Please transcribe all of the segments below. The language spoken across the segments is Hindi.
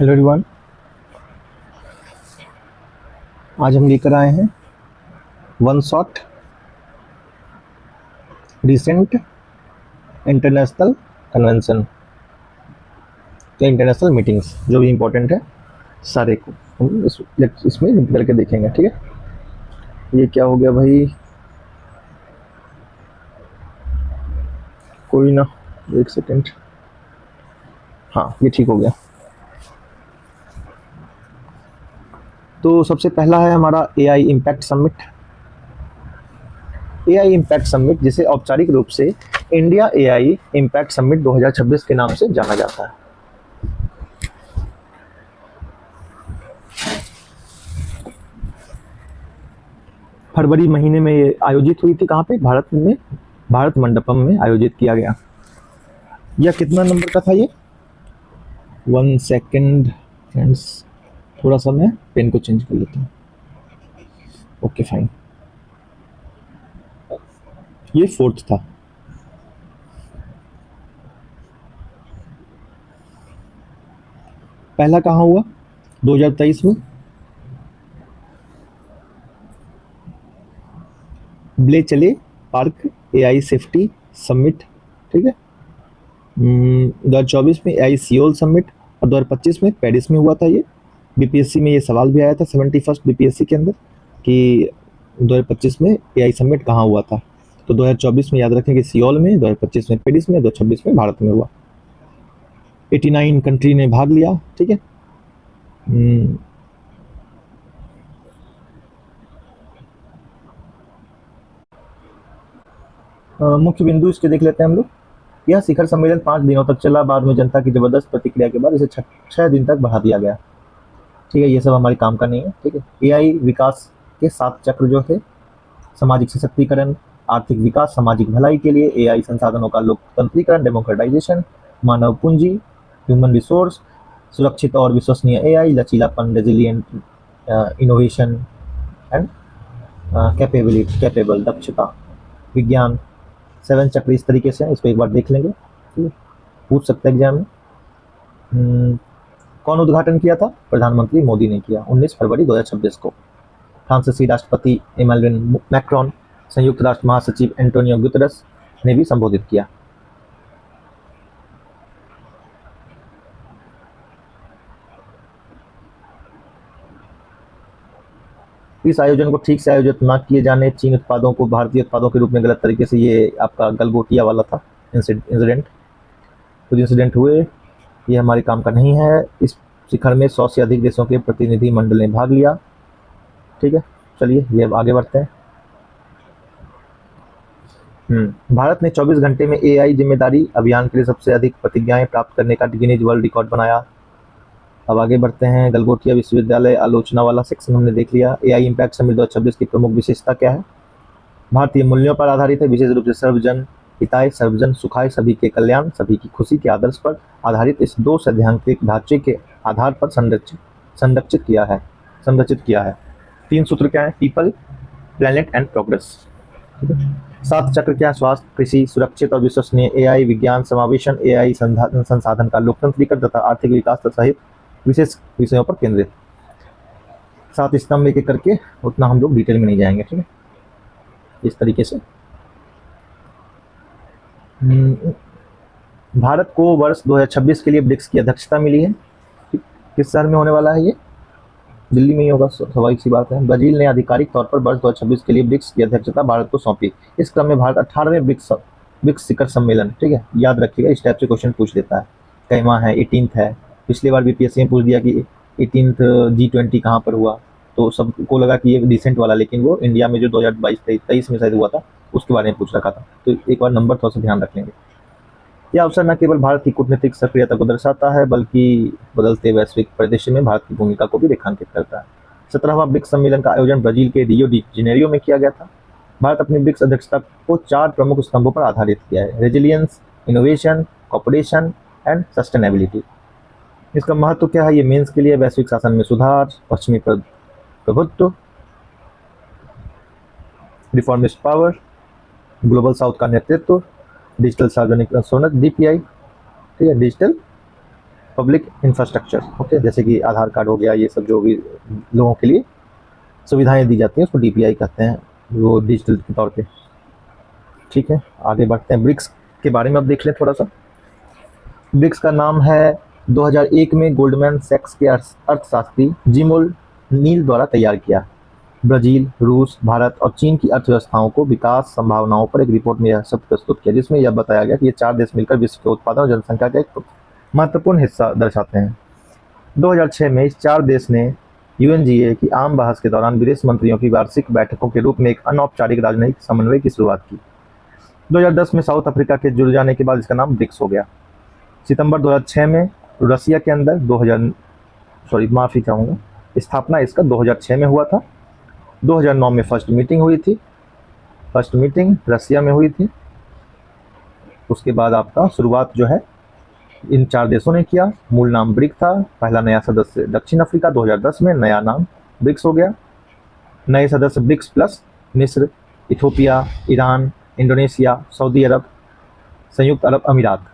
Hello everyone. आज हम लेकर आए हैं one shot recent international convention या इंटरनेशनल मीटिंग्स जो भी इम्पोर्टेंट है सारे को हम इसमें करके देखेंगे। ठीक है, ये क्या हो गया भाई? कोई ना, एक सेकेंड। हाँ, ये ठीक हो गया। तो सबसे पहला है हमारा AI impact summit. AI impact summit, जिसे औपचारिक रूप से इंडिया एआई इम्पैक्ट समिट 2026 के नाम से जाना जाता है। फरवरी महीने में ये आयोजित हुई थी। कहाँ पे? भारत में, भारत मंडपम में आयोजित किया गया। यह कितना नंबर का था ये? 1 सेकेंड फ्रेंड्स, थोड़ा सा मैं पेन को चेंज कर लेता हूँ। ओके फाइन, ये 4th था। पहला कहाँ हुआ? 2023 में ब्ले चले पार्क एआई सेफ्टी समिट। ठीक है, 2024 में एआई सियोल समिट और 2025 में पेरिस में हुआ था। ये बीपीएससी में ये सवाल भी आया था 71st बीपीएससी के अंदर कि 2025 में एआई समिट कहाँ हुआ था। तो 2024 में याद रखें कि सियोल में, 2025 में पेरिस में, 2026 में भारत में हुआ। 89 कंट्री ने भाग लिया। ठीक है, मुख्य बिंदु इसके देख लेते हैं हम लोग। यह शिखर सम्मेलन 5 दिनों तक चला। बाद में जनता की जबरदस्त प्रतिक्रिया के बाद इसे 6 दिन तक बढ़ा दिया गया। ठीक है, ये सब हमारे काम का नहीं है। ठीक है, एआई विकास के 7 चक्र जो थे: सामाजिक सशक्तिकरण, आर्थिक विकास, सामाजिक भलाई के लिए एआई संसाधनों का लोकतंत्रीकरण, डेमोक्रेटाइजेशन, मानव पूंजी, ह्यूमन रिसोर्स, सुरक्षित और विश्वसनीय एआई, लचीलापन, रेजिलियंट इनोवेशन एंड कैपेबल, दक्षता, विज्ञान। 7 चक्र इस तरीके से है। इसको एक बार देख लेंगे। ठीक है, पूछ सकते हैं एग्जाम में। कौन उद्घाटन किया था? प्रधानमंत्री मोदी ने किया 19 फरवरी 2026 को। फ्रांसीसी राष्ट्रपति इमैनुअल मैक्रोन, संयुक्त राष्ट्र महासचिव एंटोनियो गुतेरस ने भी संबोधित किया। इस आयोजन को ठीक से आयोजित न किए जाने, चीन उत्पादों को भारतीय उत्पादों के रूप में गलत तरीके से, ये आपका गलगोटिया वाला था इंसिडेंट। कुछ इंसिडेंट हुए, ये हमारे काम का नहीं है। इस शिखर में 100 से अधिक देशों के प्रतिनिधि मंडल ने भाग लिया। ठीक है, चलिए ये आगे बढ़ते हैं। भारत ने 24 घंटे में एआई जिम्मेदारी अभियान के लिए सबसे अधिक प्रतिज्ञाएं प्राप्त करने का गिनीज वर्ल्ड रिकॉर्ड बनाया। अब आगे बढ़ते हैं। गलगोटिया विश्वविद्यालय आलोचना वाला सेक्शन हमने देख लिया। एआई इम्पैक्ट समिट 2026 की प्रमुख विशेषता क्या है? भारतीय मूल्यों पर आधारित है, विशेष रूप से सर्वजन हिताय, सर्वजन सुखाय, सभी के कल्याण, सभी की खुशी के आदर्श पर आधारित इस 2 सैद्धांतिक ढांचे के आधार पर संरचित किया है। 3 सूत्र क्या है? People, planet and progress. 7 चक्र क्या? स्वास्थ्य, कृषि, सुरक्षित और विश्वसनीय एआई, विज्ञान, समावेशन, एआई संसाधन का लोकतंत्रीकरण तथा आर्थिक विकास सहित विशेष विषयों पर केंद्रित। 7 स्तंभ एक एक करके, उतना हम लोग डिटेल में नहीं जाएंगे। ठीक है, इस तरीके से भारत को वर्ष 2026 के लिए ब्रिक्स की अध्यक्षता मिली है। किस शहर में होने वाला है ये? दिल्ली में ही होगा, स्वाभाविक सी बात है। ब्राजील ने आधिकारिक तौर पर वर्ष 2026 के लिए ब्रिक्स की अध्यक्षता भारत को सौंपी। इस क्रम में भारत 18वें ब्रिक्स शिखर सम्मेलन, ठीक है, याद रखिएगा, इस टाइप से क्वेश्चन पूछ देता है। कैमा है? 18th है। पिछली बार बीपीएससी में पूछ दिया कि 18th G20 कहाँ पर हुआ, तो सबको लगा कि ये रिसेंट वाला, लेकिन वो इंडिया में जो 2022-23 में शायद हुआ था उसके बारे में पूछ रखा था। तो एक बार नंबर थोड़ा सा ध्यान रख लेंगे। यह अवसर न केवल भारत की कूटनीतिक सक्रियता को दर्शाता है, बल्कि बदलते वैश्विक परिदृश्य में भारत की भूमिका को भी रेखांकित करता है। 17वां ब्रिक्स सम्मेलन का आयोजन ब्राजील के रियो डी जेनेरियो में किया गया था। भारत अपनी ब्रिक्स अध्यक्षता को 4 प्रमुख स्तंभों पर आधारित किया है: resilience, innovation, cooperation and sustainability. इसका महत्व क्या है? ये मेंस के लिए वैश्विक शासन में सुधार, पश्चिमी प्रभुत्व, रिफॉर्मिस्ट पावर, ग्लोबल साउथ का नेतृत्व, डिजिटल सार्वजनिक सोनत DPI, ठीक है, डिजिटल पब्लिक इंफ्रास्ट्रक्चर, ओके, जैसे कि आधार कार्ड हो गया, ये सब जो भी लोगों के लिए सुविधाएं दी जाती हैं उसको डीपीआई कहते हैं, वो डिजिटल के तौर पे। ठीक है, आगे बढ़ते हैं। ब्रिक्स के बारे में अब देख लें थोड़ा सा। ब्रिक्स का नाम है 2001 में गोल्डमैन सैक्स के अर्थशास्त्री जिमोल नील द्वारा तैयार किया। ब्राज़ील, रूस, भारत और चीन की अर्थव्यवस्थाओं को विकास संभावनाओं पर एक रिपोर्ट में यह सब प्रस्तुत किया, जिसमें यह बताया गया कि ये 4 देश मिलकर विश्व के उत्पादन और जनसंख्या का एक महत्वपूर्ण हिस्सा दर्शाते हैं। 2006 में इस 4 देश ने यूएनजीए की आम बहस के दौरान विदेश मंत्रियों की वार्षिक बैठकों के रूप में एक अनौपचारिक राजनयिक समन्वय की शुरुआत की। 2010 में साउथ अफ्रीका के जुड़ जाने के बाद इसका नाम ब्रिक्स हो गया। सितंबर 2006 में रसिया के अंदर स्थापना इसका 2006 में हुआ था। 2009 में फर्स्ट मीटिंग हुई थी, फर्स्ट मीटिंग रसिया में हुई थी। उसके बाद आपका शुरुआत जो है इन 4 देशों ने किया। मूल नाम ब्रिक था। पहला नया सदस्य दक्षिण अफ्रीका 2010 में नया नाम ब्रिक्स हो गया। नए सदस्य ब्रिक्स प्लस मिस्र, इथोपिया, ईरान, इंडोनेशिया, सऊदी अरब, संयुक्त अरब अमीरात,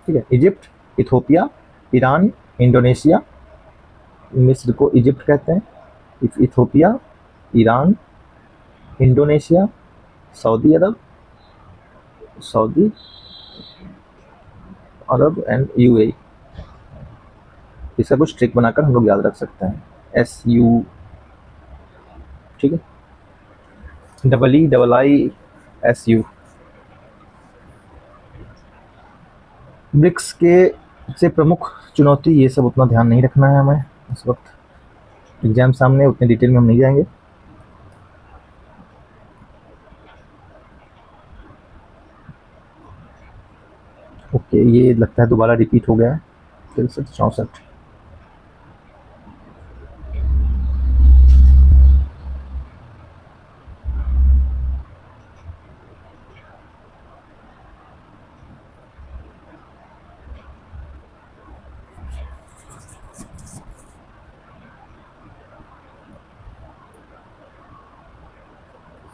ठीक है, इजिप्ट, इथोपिया, ईरान, इंडोनेशिया, मिस्र को इजिप्ट कहते हैं, Ethiopia, Iran, Indonesia, Saudi Arab and UAE. इसका कुछ ट्रिक बनाकर हम लोग याद रख सकते हैं, SU, ठीक है, EEISU। ब्रिक्स के से प्रमुख चुनौती, ये सब उतना ध्यान नहीं रखना है हमें इस वक्त, एग्जाम सामने, उतने डिटेल में हम नहीं जाएंगे। ओके, ये लगता है दोबारा रिपीट हो गया है, 63-64।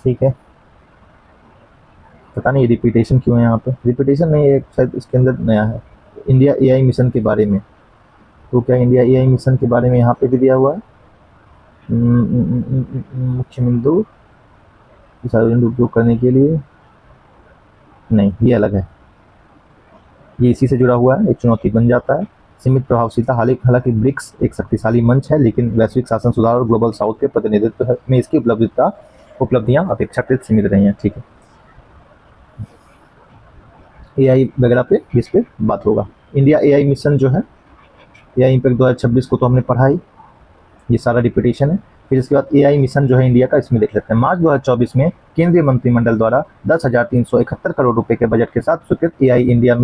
ठीक है, पता नहीं रिपीटेशन क्यों है यहाँ पे। रिपीटेशन नहीं है, शायद इसके अंदर नया है। इंडिया एआई मिशन के बारे में, तो क्या इंडिया एआई मिशन के बारे में यहाँ पे भी दिया हुआ है? मुख्य बिंदु सार्वजनिक उपयोग करने के लिए नहीं, ये अलग है, ये इसी से जुड़ा हुआ है, एक चुनौती बन जाता है। सीमित प्रभावशीलता, हालांकि ब्रिक्स एक शक्तिशाली मंच है, लेकिन वैश्विक शासन सुधार और ग्लोबल साउथ के प्रतिनिधित्व में इसकी उपलब्धियां अपेक्षाकृत सीमित रही हैं। ठीक है, एआई वगैरह पे इस पे बात होगा। इंडिया एआई मिशन जो है, एआई इम्पैक्ट 2026 को तो हमने पढ़ा ही, ये सारा रिपीटेशन है। फिर इसके बाद एआई मिशन जो है इंडिया का, इसमें देख लेते हैं। मार्च 2024 में केंद्रीय मंत्रिमंडल द्वारा 10,371 करोड़ रुपए के बजट के साथ स्वीकृत India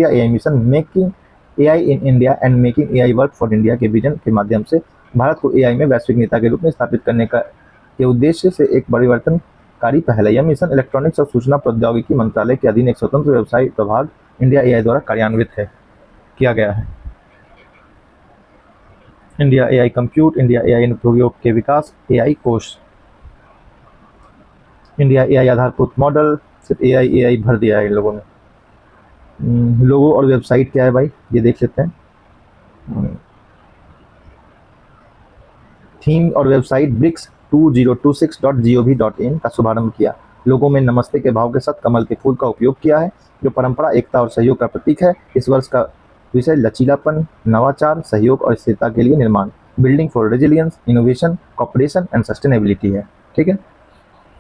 AI mission making AI in India and making AI work for India के विजन के माध्यम से भारत को एआई में वैश्विक नेता के रूप में स्थापित करने के उद्देश्य से एक परिवर्तनकारी पहल है। यह मिशन इलेक्ट्रॉनिक्स और सूचना प्रौद्योगिकी मंत्रालय के अधीन एक स्वतंत्र व्यवसाय प्रभाग इंडिया एआई द्वारा कार्यान्वित किया गया है। India AI compute, India AI अनुप्रयोग के विकास, एआई कोष, इंडिया एआई आधारभूत मॉडल, सिर्फ एआई भर दिया है इन लोगों ने। लोगो और वेबसाइट क्या है भाई, ये देख लेते हैं। थीम और वेबसाइट ब्रिक्स 2026.gov.in का शुभारंभ किया। लोगों में नमस्ते के भाव के साथ कमल के फूल का उपयोग किया है, जो परंपरा, एकता और सहयोग का प्रतीक है। इस वर्ष का विषय लचीलापन, नवाचार, सहयोग और स्थिरता के लिए निर्माण, building for resilience, innovation, cooperation and sustainability है। ठीक है,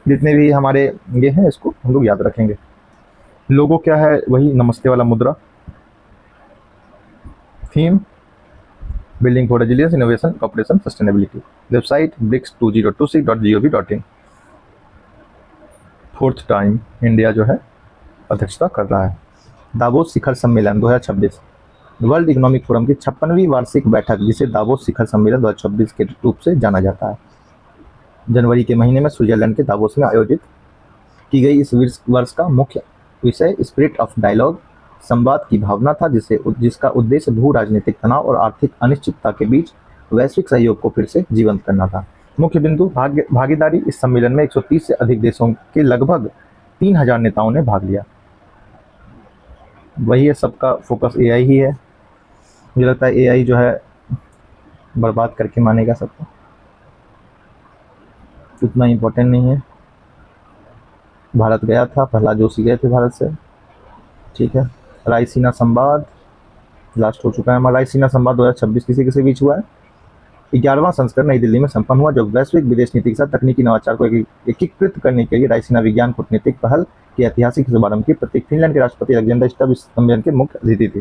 जितने भी हमारे ये हैं इसको हम लोग याद रखेंगे। लोगो क्या है, वही नमस्ते वाला मुद्रा। Theme building for resilience, innovation, cooperation, sustainability. Website BRICS 2026.gov.in। Fourth time India जो है अध्यक्षता कर रहा है। दावोस शिखर सम्मेलन 2026, वर्ल्ड इकोनॉमिक फोरम की 56वीं वार्षिक बैठक, जिसे दावोस शिखर सम्मेलन 2026 के रूप से जाना जाता है, जनवरी के महीने में स्विट्जरलैंड के दावोस में आयोजित की गई। इस वर्ष का मुख्य विषय स्पिरिट ऑफ डायलॉग, संवाद की भावना था, जिसका उद्देश्य भू राजनीतिक तनाव और आर्थिक अनिश्चितता के बीच वैश्विक सहयोग को फिर से जीवंत करना था। मुख्य बिंदु भागीदारी। इस सम्मेलन में 130 से अधिक देशों के लगभग 3000 नेताओं ने भाग लिया। वही है, सबका फोकस एआई ही है। मुझे लगता है AI जो है बर्बाद करके मानेगा सबको, उतना इम्पोर्टेंट नहीं है। भारत गया था, प्रहलाद जोशी गए थे भारत से, ठीक है। रायसीना संवाद लास्ट हो चुका है हमारा। रायसीना संवाद 2026 किसी किसी बीच हुआ है। 11वां संस्करण नई दिल्ली में संपन्न हुआ, जो वैश्विक विदेश नीति के साथ तकनीकी नवाचार को एकीकृत करने के लिए रायसीना विज्ञान कूटनीतिक पहल के ऐतिहासिक शुभारंभ की प्रतीक। फिनलैंड के राष्ट्रपति अलेक्जेंडर स्टब इस सम्मेलन के मुख्य अतिथि थे।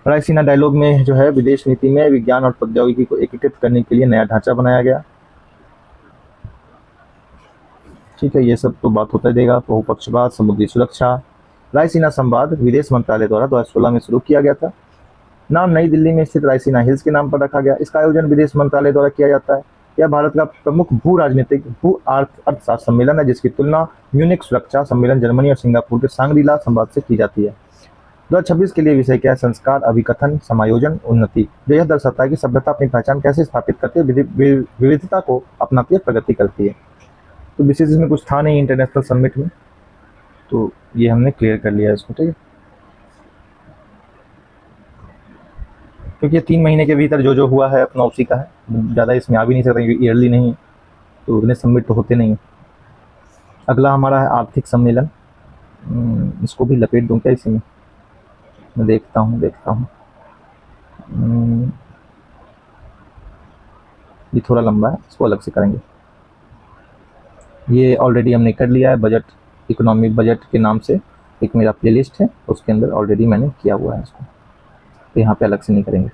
रायसीना डायलॉग में जो है विदेश नीति में विज्ञान और प्रौद्योगिकी को एकीकृत करने के लिए नया ढांचा बनाया गया, ठीक है। ये सब तो बात होता देगा। बहुपक्षवाद, समुद्री सुरक्षा। रायसीना संवाद विदेश मंत्रालय द्वारा 2016 में शुरू किया गया था। नाम नई दिल्ली में स्थित रायसीना हिल्स के नाम पर रखा गया। इसका आयोजन विदेश मंत्रालय द्वारा किया जाता है। यह भारत का प्रमुख भू राजनीतिक भू अर्थशास्त्र सम्मेलन है, जिसकी तुलना म्यूनिख सुरक्षा सम्मेलन जर्मनी और सिंगापुर के सांग्रीला संवाद से की जाती है। 2026 के लिए विषय क्या है? संस्कार, अभिकथन, समायोजन, उन्नति। जो यह दर्शाता है कि सभ्यता अपनी पहचान कैसे स्थापित करती है, विविधता को अपनाती है, प्रगति करती है। तो विशेष इसमें कुछ था नहीं इंटरनेशनल समिट में, तो ये हमने क्लियर कर लिया इसको, ठीक है। क्योंकि ये 3 महीने के भीतर जो जो हुआ है अपना उसी का है, ज़्यादा इसमें आ भी नहीं सकते क्योंकि ईयरली नहीं, तो उतने समिट तो होते नहीं। अगला हमारा है आर्थिक सम्मेलन। इसको भी लपेट दूँ क्या इसी में? मैं देखता हूँ ये थोड़ा लंबा है, इसको अलग से करेंगे। ये ऑलरेडी हमने कर लिया है, बजट, इकोनॉमिक बजट के नाम से एक मेरा प्लेलिस्ट है, उसके अंदर ऑलरेडी मैंने किया हुआ है इसको, तो यहाँ पे अलग से नहीं करेंगे।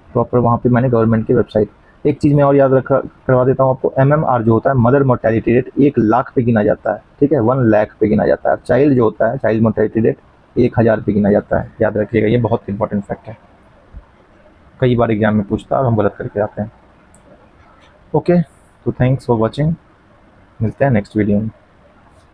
प्रॉपर वहाँ पे मैंने गवर्नमेंट की वेबसाइट। एक चीज़ मैं और याद करवा देता हूँ आपको, MMR जो होता है मदर मोर्टेलिटी रेट 1 लाख पे गिना जाता है, ठीक है, 1 लाख पे गिना जाता है। चाइल्ड जो होता है चाइल्ड मोर्टेलिटी रेट 1000 पे गिना जाता है, याद रखिएगा, ये बहुत इंपॉर्टेंट फैक्ट है, कई बार एग्जाम में पूछता है और हम गलत करके आते हैं। ओके, तो थैंक्स फॉर वॉचिंग, मिलते हैं नेक्स्ट वीडियो में।